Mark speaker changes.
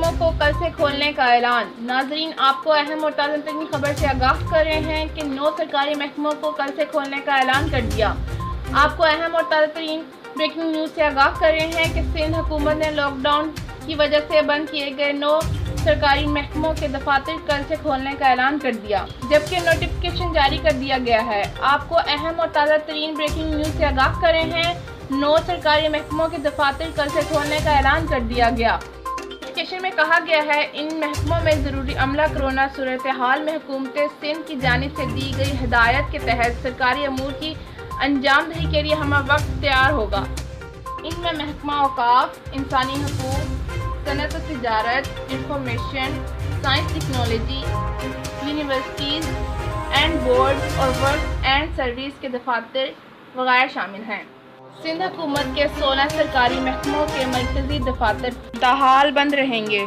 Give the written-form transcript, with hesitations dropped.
Speaker 1: महकमों को कल से खोलने का ऐलान। नाजरीन, आपको अहम और ताज़ा तरीन खबर से आगाह कर रहे हैं कि 9 सरकारी महकमों को कल से खोलने का ऐलान कर दिया। आपको अहम और ताज़ा तरीन ब्रेकिंग न्यूज़ से आगाह कर रहे हैं कि सिंध हुकूमत ने लॉकडाउन की वजह से बंद किए गए 9 सरकारी महकमों के दफातर कल से खोलने का ऐलान कर दिया, जबकि नोटिफिकेशन जारी कर दिया गया है। आपको अहम और ताज़ा तरीन ब्रेकिंग न्यूज़ से आगाह कर रहे हैं 9 सरकारी महकमों के दफातर कल से खोलने का ऐलान कर दिया गया। नोटिफिकेशन में कहा गया है इन महकमों में ज़रूरी अमला कोरोना सूरत हाल में हुकूमत सिंध की जानिब से दी गई हिदायत के तहत सरकारी अमूर की अंजाम दही के लिए हम वक्त तैयार होगा। इनमें महकमा औकाफ, इंसानी हकूक़, सनत और तिजारत, information, science technology, universities and board और वर्क एंड सर्विस के दफातर वगैरह शामिल हैं। सिंध हुकूमत के 16 सरकारी महकमों के मरकज़ी दफातर ताहाल बंद रहेंगे।